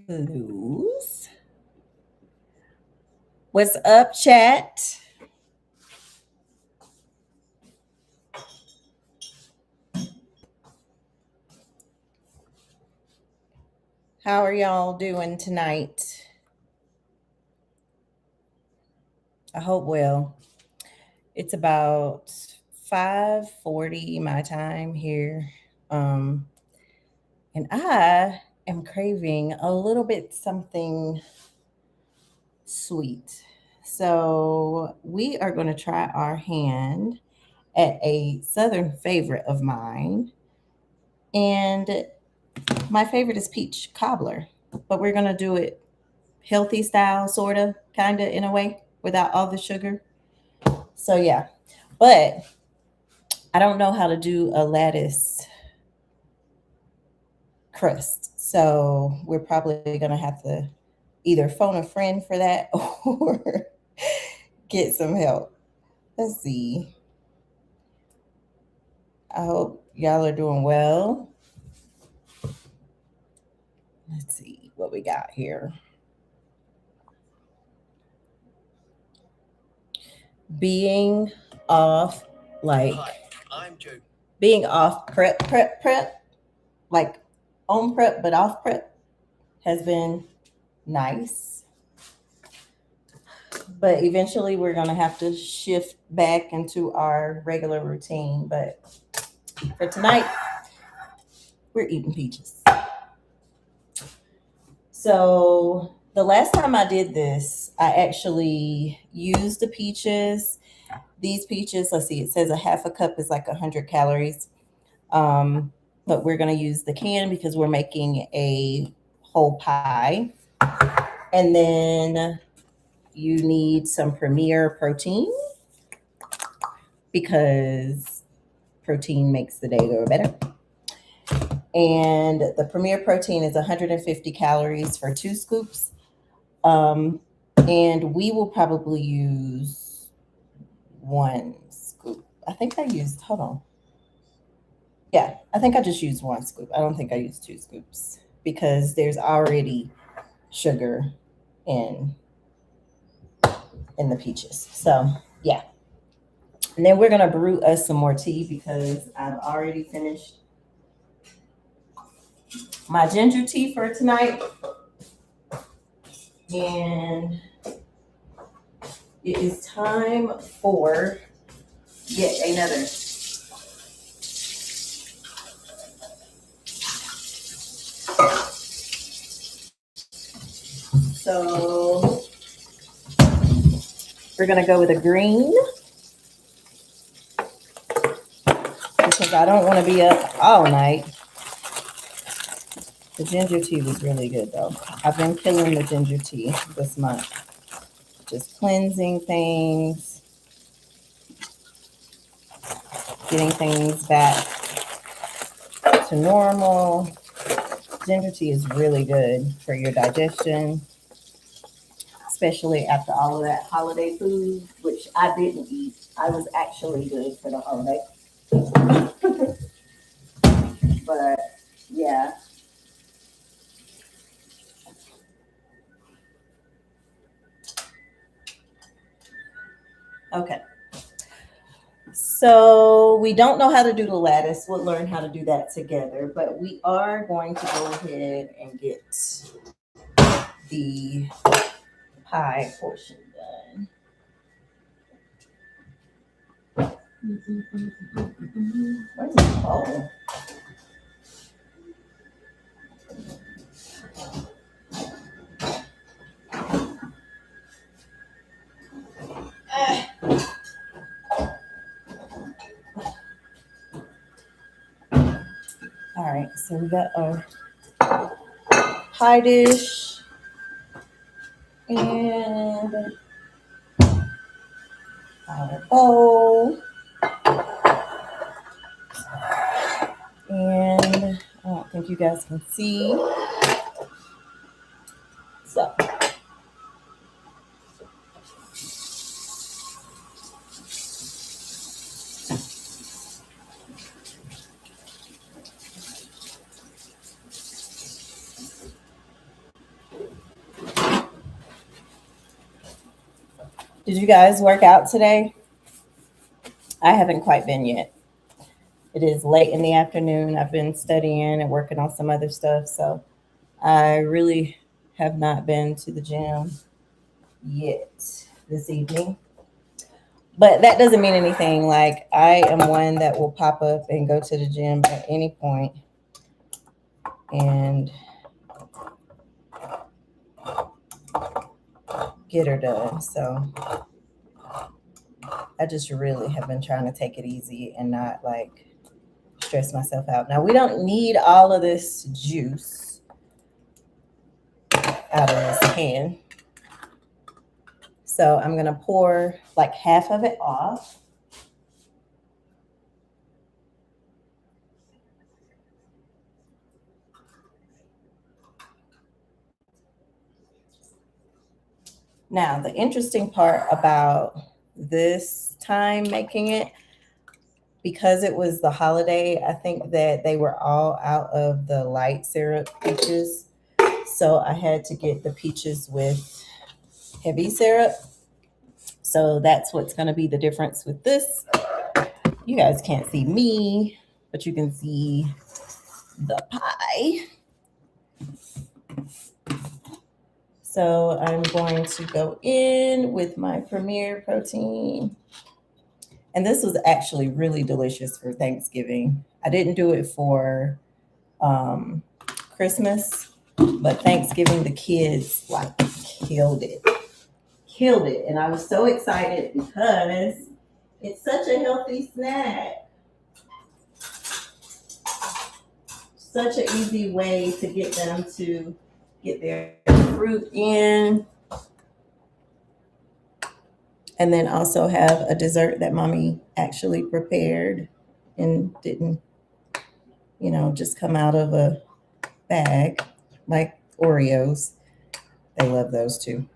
Lose. What's up, chat? How are y'all doing tonight? I hope well. It's about 5:40 my time here. Um, and I am craving a little bit something sweet. So we are going to try our hand at a southern favorite of mine. And my favorite is peach cobbler, but we're going to do it healthy style, sort of, kind of in a way, without all the sugar. So, yeah. But I don't know how to do a lattice crust. So, we're probably going to have to either phone a friend for that or get some help. Let's see. I hope y'all are doing well. Let's see what we got here. Being off, like, being off prep, like on prep but off prep has been nice. But eventually we're going to have to shift back into our regular routine. But for tonight, we're eating peaches. So the last time I did this, I actually used the peaches. These peaches, let's see, it says a half a cup is like 100 calories. But we're going to use the can because we're making a whole pie. And then you need some Premier protein because protein makes the day go better. And the Premier protein is 150 calories for 2 scoops. And we will probably use 1 scoop. I think I used, hold on. Yeah, I think I just used 1 scoop. I don't think I used 2 scoops because there's already sugar in the peaches. So yeah. And then we're gonna brew us some more tea because I've already finished my ginger tea for tonight. And it is time for yet another. So we're gonna go with a green because I don't want to be up all night. The ginger tea was really good though. I've been killing the ginger tea this month. Just cleansing things, getting things back to normal. Ginger tea is really good for your digestion, especially after all of that holiday food, which I didn't eat. I was actually good for the holiday. But yeah. Okay. So we don't know how to do the lattice. We'll learn how to do that together. But we are going to go ahead and get the pie portion done. Where's the bowl? All right, so we got our pie dish and our bowl. And I don't think you guys can see. So Did you guys work out today? I haven't quite been yet. It is late in the afternoon. I've been studying and working on some other stuff, so I really have not been to the gym yet this evening. But that doesn't mean anything. Like, I am one that will pop up and go to the gym at any point and get her done. So I just really have been trying to take it easy and not like stress myself out. Now, we don't need all of this juice out of this can. So I'm going to pour like half of it off. Now, the interesting part about this time making it, because it was the holiday, I think that they were all out of the light syrup peaches. So I had to get the peaches with heavy syrup. So that's what's going to be the difference with this. You guys can't see me, but you can see the pie. So I'm going to go in with my Premier protein. And this was actually really delicious for Thanksgiving. I didn't do it for Christmas, but Thanksgiving, the kids like killed it. And I was so excited because it's such a healthy snack. Such an easy way to get them to get their fruit in. And then also have a dessert that mommy actually prepared and didn't, just come out of a bag like Oreos. They love those too.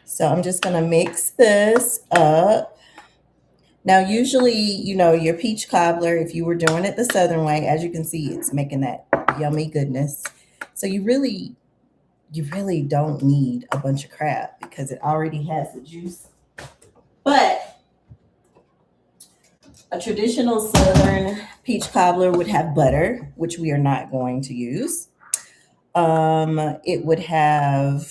So I'm just going to mix this up. Now, usually, your peach cobbler, if you were doing it the Southern way, as you can see, it's making that yummy goodness. So you really don't need a bunch of crap because it already has the juice. But a traditional Southern peach cobbler would have butter, which we are not going to use. It would have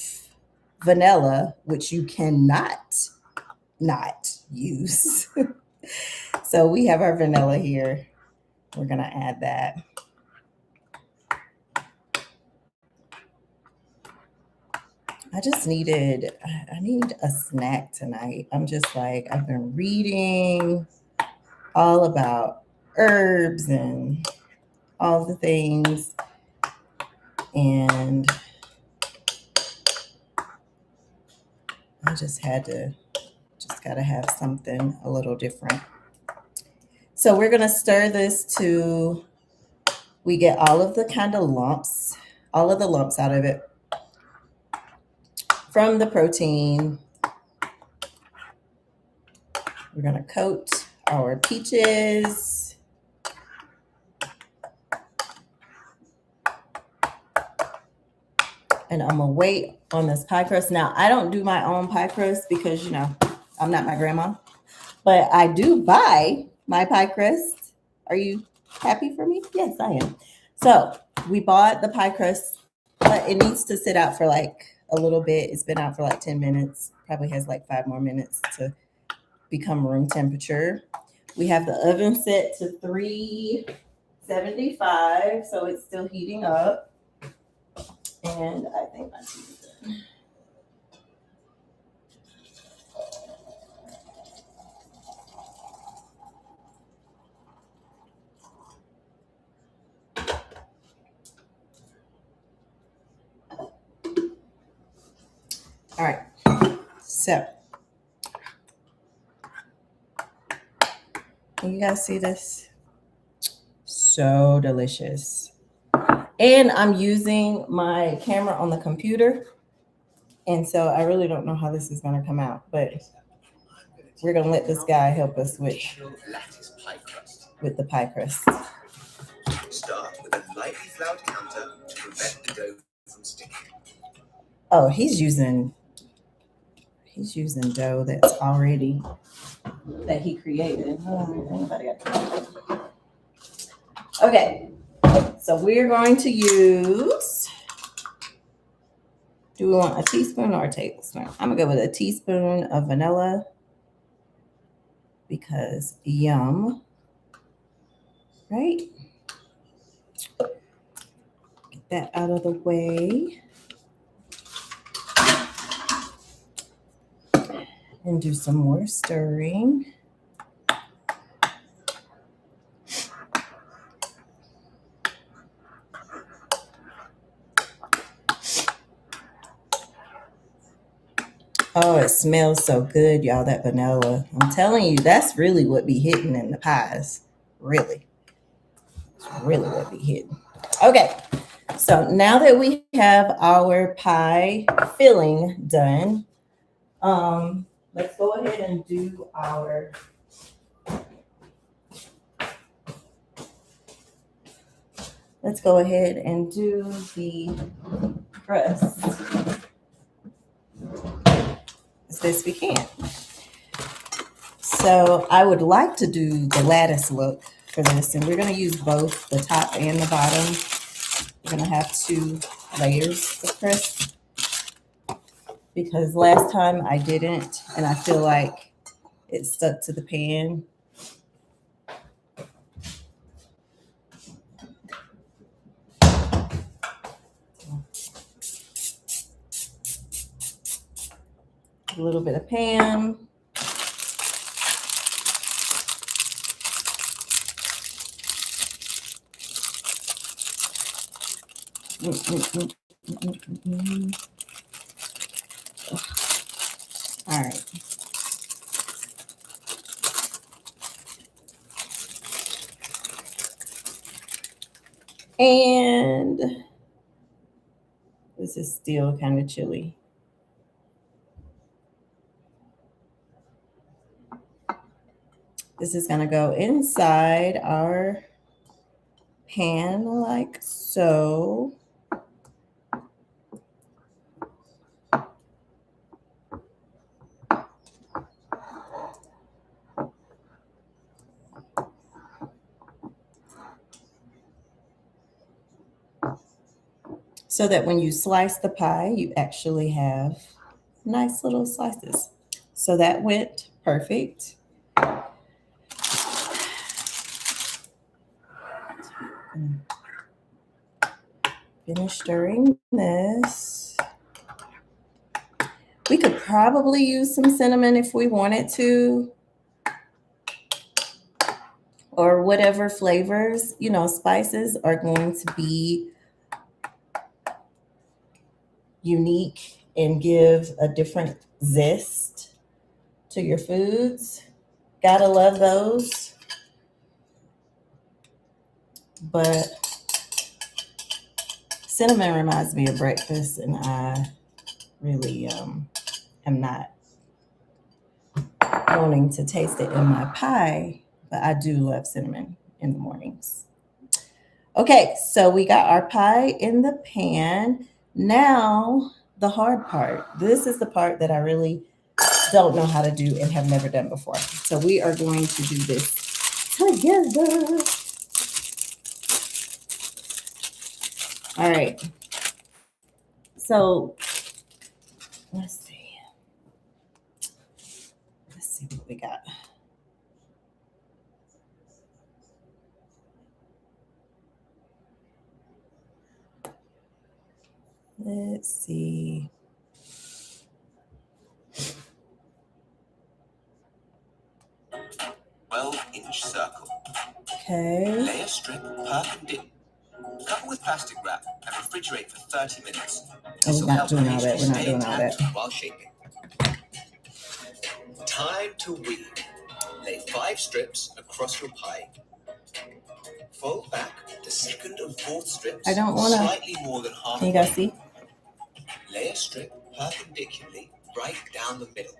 vanilla, which you cannot not use. So we have our vanilla here. We're going to add that. I need a snack tonight. I'm just like, I've been reading all about herbs and all the things. And I just gotta have something a little different. So we're gonna stir this to, we get all of the lumps out of it from the protein. We're gonna coat our peaches. And I'm gonna wait on this pie crust. Now, I don't do my own pie crust because, I'm not my grandma, but I do buy my pie crust. Are you happy for me? Yes, I am. So we bought the pie crust, but it needs to sit out for like a little bit. It's been out for like 10 minutes, probably has like 5 more minutes to become room temperature. We have the oven set to 375, so it's still heating up. And I think my tea is done. All right, so can you guys see this? So delicious. And I'm using my camera on the computer. And so I really don't know how this is going to come out, but we're going to let this guy help us with the pie crust. Start with a lightly floured counter to prevent the dough from sticking. Oh, he's using He's using dough that he created. Okay, so we're going to use, do we want a teaspoon or a tablespoon? I'm gonna go with a teaspoon of vanilla because yum, right? Get that out of the way. And do some more stirring. Oh, it smells so good, y'all, that vanilla. I'm telling you, that's really what be hitting in the pies. Really. It's really what be hitting. Okay, so now that we have our pie filling done, let's go ahead and do our the crust as best we can. So I would like to do the lattice look for this, and we're going to use both the top and the bottom. We're going to have 2 layers of crust because last time I didn't, and I feel like it stuck to the pan. A little bit of pan. All right. And this is still kind of chilly. This is going to go inside our pan like so. So that when you slice the pie, you actually have nice little slices. So that went perfect. Finish stirring this. We could probably use some cinnamon if we wanted to, or whatever flavors, spices are going to be unique and give a different zest to your foods. Gotta love those. But cinnamon reminds me of breakfast, and I really am not wanting to taste it in my pie, but I do love cinnamon in the mornings. Okay, so we got our pie in the pan. Now, the hard part. This is the part that I really don't know how to do and have never done before. So we are going to do this together. All right. So let's see what we got. Let's see. 12-inch circle. Okay. Lay a strip perpendicular. Cover with plastic wrap and refrigerate for 30 minutes. We're not doing all that. We're not doing all that. While shaping. Time to weave. Lay 5 strips across your pie. Fold back the second and fourth strips. I don't want to. Slightly more than half. Can you guys see? Lay a strip perpendicularly right down the middle.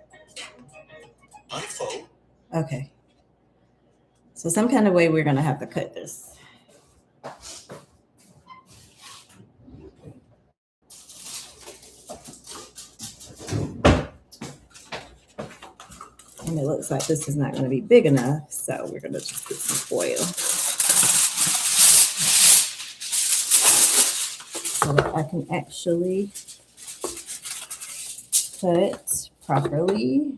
Unfold. Okay. So some kind of way we're going to have to cut this. And it looks like this is not going to be big enough, so we're going to just put some foil so that I can actually cut properly.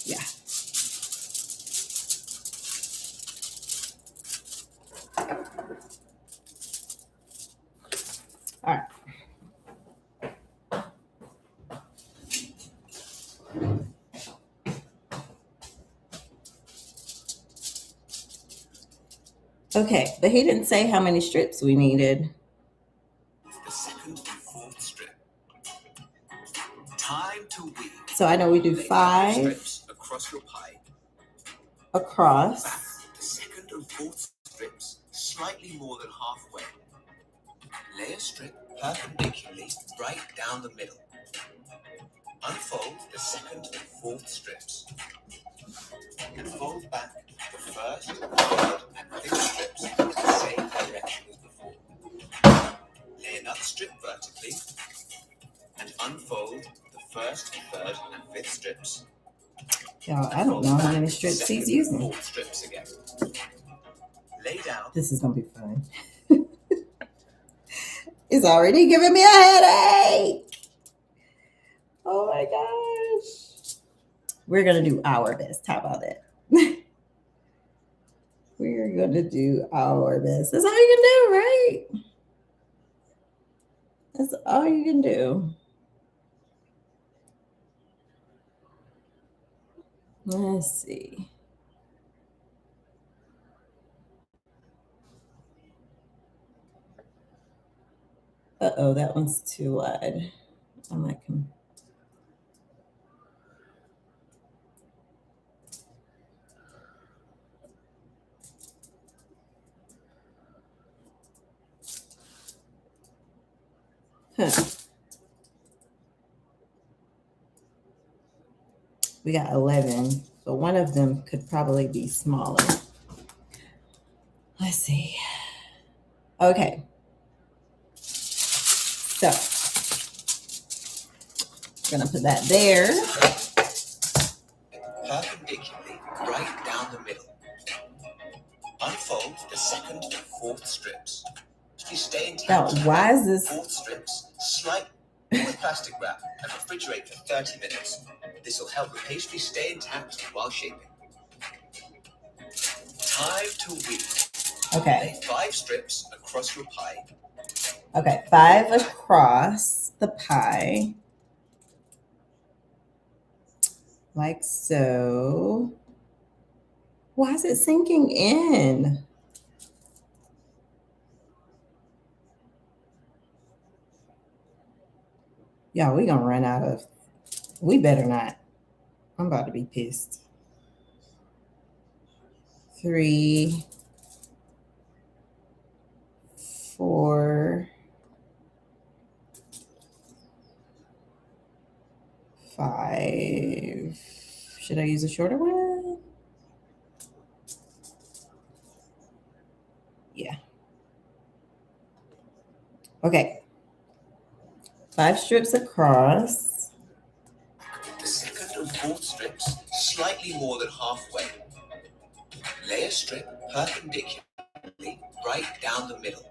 Yeah. All right. Okay, but he didn't say how many strips we needed. The second and fourth strip. Time to weave. So I know we do 5 strips across your pie. Across. Back the second and fourth strips slightly more than halfway. Lay a strip perpendicularly right down the middle. Unfold the second and fourth strips. And fold back the first, third, and fifth strips in the same direction as before. Lay another strip vertically and unfold the first, third, and fifth strips. Y'all, I don't know how many strips he's using. 4 strips again. Lay down. This is gonna be fun. It's already giving me a headache. Oh my gosh. We're gonna do our best. How about that? We're gonna do our best. That's all you can do, right? That's all you can do. Let's see. Uh-oh, that one's too wide. I might come. Huh. We got 11, but one of them could probably be smaller. Let's see. Okay. So, I'm going to put that there. Perpendicularly right down the middle. Unfold the second and fourth strips. If you stay intact, now, why is this? Fourth strips, slight with plastic wrap and refrigerate for 30 minutes. This will help the pastry stay intact while shaping. Time to weave. Okay. Lay 5 strips across your pie. Okay, 5 across the pie. Like so. Why is it sinking in? Y'all, we gonna run out of, we better not. I'm about to be pissed. 3, 4, 5. Should I use a shorter one? Yeah. Okay. 5 strips across. The second and fourth strips slightly more than halfway. Lay a strip perpendicularly right down the middle.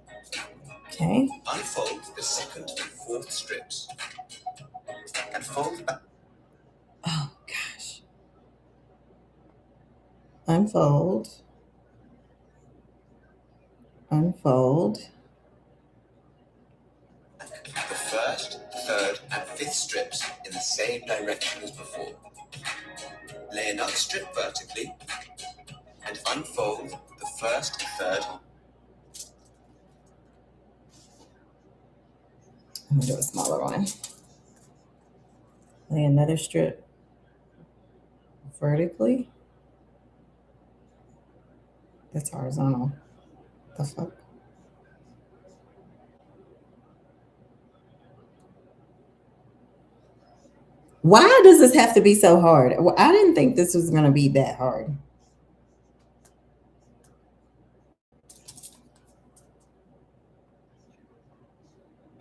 Okay. Unfold the second and fourth strips. And fold back. Oh gosh. Unfold. Unfold. The first, third, and fifth strips in the same direction as before. Lay another strip vertically and unfold the first, third. I'm gonna do a smaller one. Lay another strip vertically. That's horizontal. The fuck? Why does this have to be so hard? Well, I didn't think this was gonna be that hard.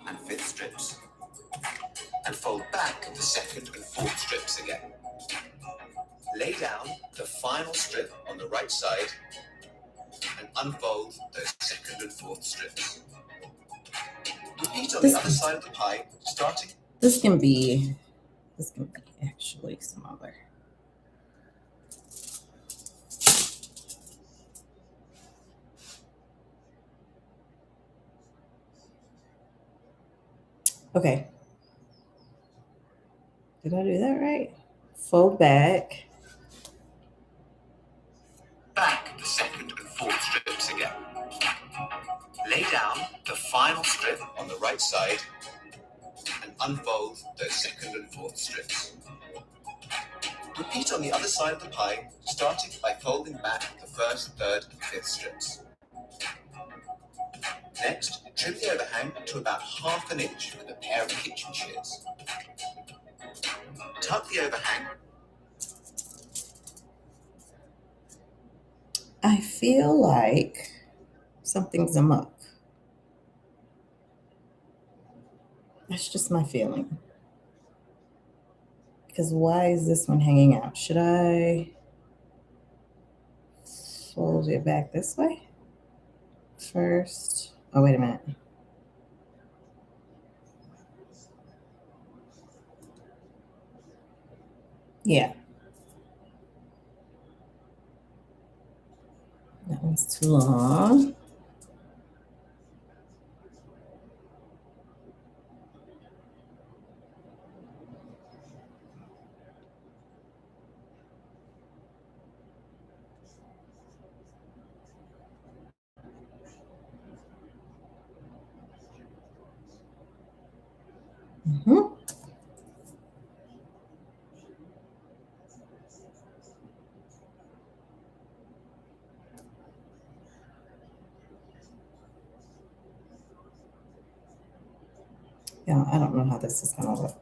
And fifth strips. and fold back the second and fourth strips again. Lay down the final strip on the right side and unfold those second and fourth strips. Repeat on the other side of the pie, starting. This can be actually some other. Okay. Did I do that right? Fold back. Back the second and fourth strips again. Lay down the final strip on the right side and unfold those second and fourth strips. Repeat on the other side of the pie, starting by folding back the first, third, and fifth strips. Next, trim the overhang to about ½ an inch with a pair of kitchen shears. Tuck the overhang. I feel like something's amok. That's just my feeling. Because why is this one hanging out? Should I fold it back this way first? Oh, wait a minute. Yeah. That one's too long. Mm-hmm. Yeah, I don't know how this is going to look.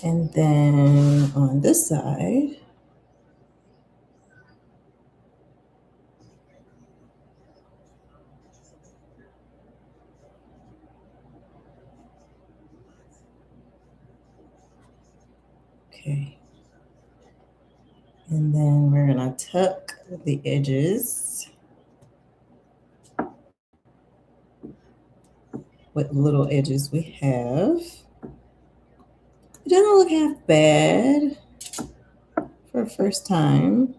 And then on this side, okay. And then we're going to tuck the edges what little edges we have. It doesn't look half bad for a first time.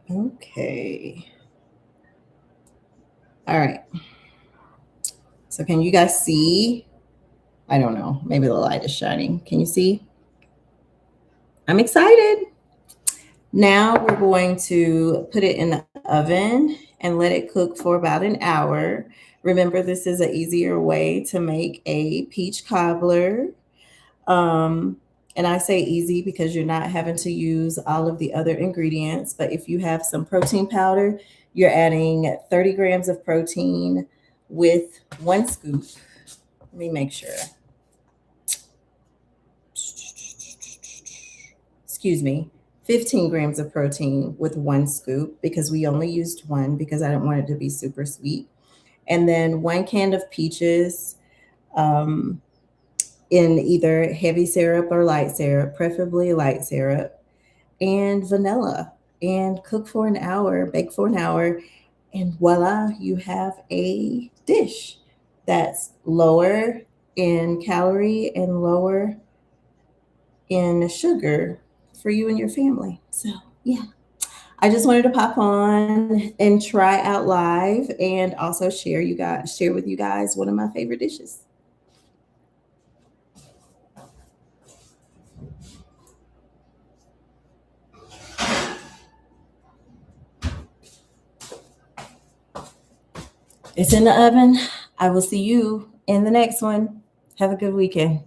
Okay. All right. So can you guys see? I don't know. Maybe the light is shining. Can you see? I'm excited. Now we're going to put it in the oven and let it cook for about an hour. Remember, this is an easier way to make a peach cobbler. And I say easy because you're not having to use all of the other ingredients. But if you have some protein powder, you're adding 30 grams of protein with 1 scoop. Let me make sure. Excuse me. 15 grams of protein with 1 scoop because we only used 1 because I didn't want it to be super sweet. And then 1 can of peaches in either heavy syrup or light syrup, preferably light syrup, and vanilla. And cook for an hour, bake for an hour, and voila, you have a dish that's lower in calorie and lower in sugar for you and your family. So, yeah. I just wanted to pop on and try out live and also share with you guys one of my favorite dishes. It's in the oven. I will see you in the next one. Have a good weekend.